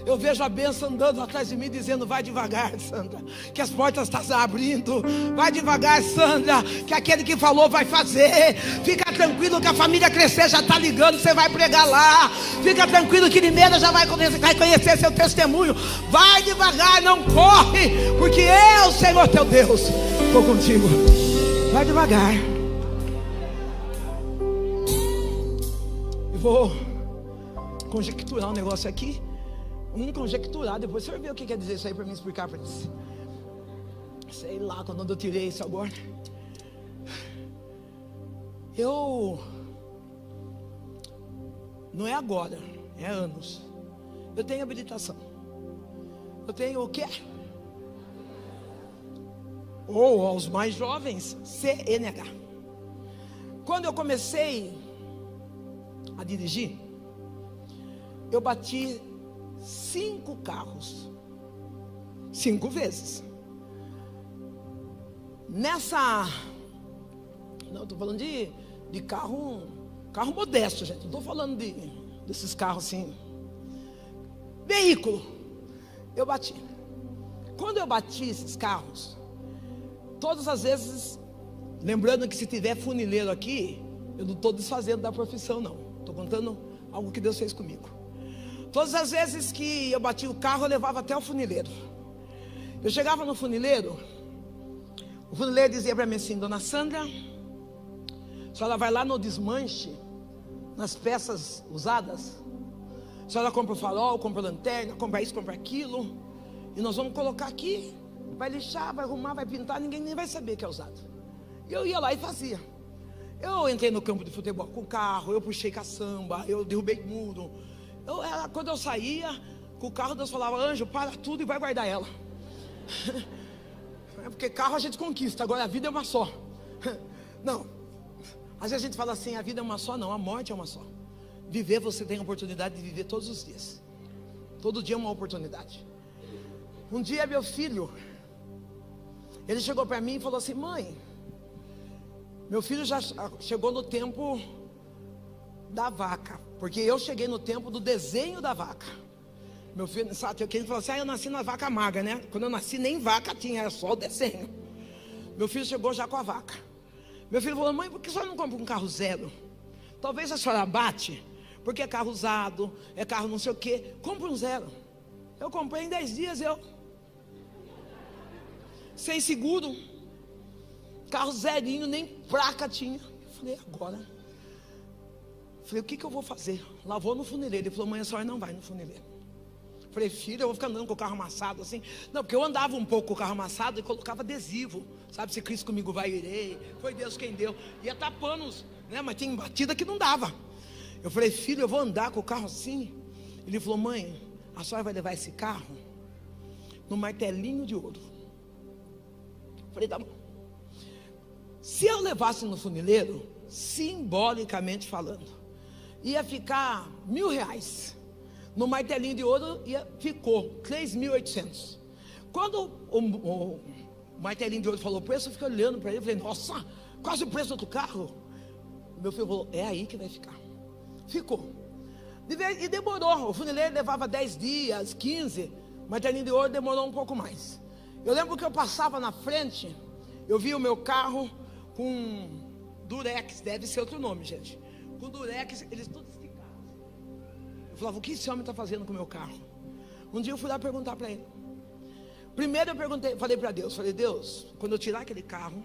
eu vejo a bênção andando atrás de mim, dizendo: vai devagar, Sandra, que as portas estão se abrindo. Vai devagar, Sandra, que aquele que falou vai fazer. Fica tranquilo que a família crescer já está ligando, você vai pregar lá. Fica tranquilo que Limeira já vai conhecer seu testemunho. Vai devagar, não corre, porque eu, Senhor teu Deus, estou contigo. Vai devagar. Eu vou conjecturar um negócio aqui. Conjecturar, depois você vai ver o que quer dizer isso aí para mim explicar para eles. Sei lá quando eu tirei isso agora. Não é agora, é anos. Eu tenho habilitação. Eu tenho o quê? Ou aos mais jovens, CNH. Quando eu comecei a dirigir, eu bati 5 carros, 5 vezes. Não, estou falando de carro modesto, gente. Não estou falando desses carros assim. Veículo. Eu bati. Quando eu bati esses carros, todas as vezes, lembrando que se tiver funileiro aqui, eu não estou desfazendo da profissão, não. Estou contando algo que Deus fez comigo. Todas as vezes que eu bati o carro, eu levava até o funileiro. Eu chegava no funileiro, o funileiro dizia para mim assim: dona Sandra, a senhora vai lá no desmanche, nas peças usadas, a senhora compra o farol, compra a lanterna, compra isso, compra aquilo, e nós vamos colocar aqui, vai lixar, vai arrumar, vai pintar, ninguém nem vai saber que é usado. E eu ia lá e fazia. Eu entrei no campo de futebol com o carro, eu puxei caçamba, eu derrubei muro. Quando eu saía com o carro, Deus falava: anjo, para tudo e vai guardar ela. Porque carro a gente conquista, agora a vida é uma só. Não, às vezes a gente fala assim: a vida é uma só. Não, a morte é uma só. Viver, você tem a oportunidade de viver todos os dias. Todo dia é uma oportunidade. Um dia meu filho, ele chegou para mim e falou assim: mãe, meu filho já chegou no tempo da vaca, porque eu cheguei no tempo do desenho da vaca. Meu filho, sabe, ele falou assim: eu nasci na vaca magra, né? Quando eu nasci nem vaca tinha, era só o desenho. Meu filho chegou já com a vaca. Meu filho falou: mãe, por que a senhora não compra um carro zero? Talvez a senhora bate, porque é carro usado, é carro não sei o que. Compra um zero. Eu comprei em 10 dias, sem seguro, carro zerinho, nem placa tinha. Eu falei: agora. Falei: o que eu vou fazer? Lá vou no funileiro. Ele falou: mãe, a senhora não vai no funileiro. Falei: filho, eu vou ficar andando com o carro amassado assim? Não, porque eu andava um pouco com o carro amassado e colocava adesivo, sabe? Se Cristo comigo vai, eu irei. Foi Deus quem deu. Ia tapando, né? Mas tinha batida que não dava. Eu falei: filho, eu vou andar com o carro assim? Ele falou: mãe, a senhora vai levar esse carro no martelinho de ouro. Falei: tá bom. Se eu levasse no funileiro, simbolicamente falando, ia ficar R$1.000. No martelinho de ouro ficou 3.800. Quando o martelinho de ouro falou o preço, eu fiquei olhando para ele e falei: nossa, quase o preço do outro carro. Meu filho falou: é aí que vai ficar. Ficou. E demorou. O funileiro levava 10 dias, 15. O martelinho de ouro demorou um pouco mais. Eu lembro que eu passava na frente, eu vi o meu carro com durex, deve ser outro nome, gente. Com durex, eles tudo esticados. Eu falava: o que esse homem está fazendo com o meu carro? Um dia eu fui lá perguntar para ele: Primeiro eu falei para Deus, Deus, quando eu tirar aquele carro,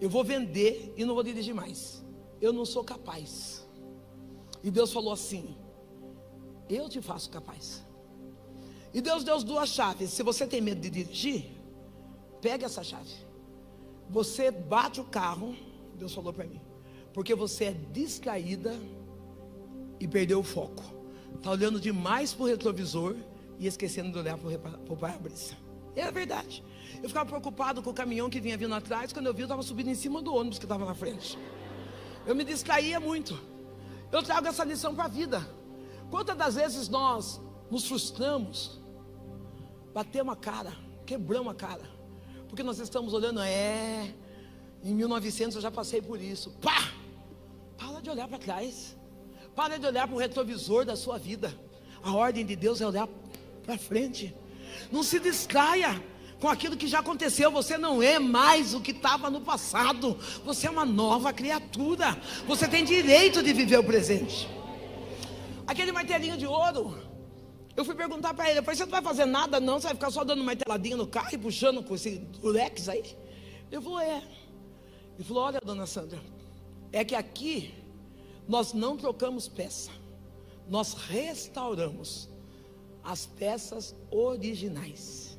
eu vou vender e não vou dirigir mais. Eu não sou capaz. E Deus falou assim: eu te faço capaz. E Deus deu as duas chaves. Se você tem medo de dirigir, pega essa chave. Você bate o carro, Deus falou para mim, porque você é distraída e perdeu o foco. Está olhando demais para o retrovisor e esquecendo de olhar para o para-brisa. É verdade. Eu ficava preocupado com o caminhão que vinha vindo atrás. Quando eu vi, eu estava subindo em cima do ônibus que estava na frente. Eu me distraía muito. Eu trago essa lição para a vida. Quantas das vezes nós nos frustramos, batemos a cara, quebramos a cara, porque nós estamos olhando, em 1900 eu já passei por isso. Pá! Para de olhar para trás. Para de olhar para o retrovisor da sua vida. A ordem de Deus é olhar para frente. Não se distraia com aquilo que já aconteceu. Você não é mais o que estava no passado. Você é uma nova criatura. Você tem direito de viver o presente. Aquele martelinho de ouro, eu fui perguntar para ele, você não vai fazer nada não? Você vai ficar só dando marteladinha no carro e puxando com esse durex aí? Ele falou, Ele falou, olha, dona Sandra, é que aqui nós não trocamos peça, nós restauramos as peças originais.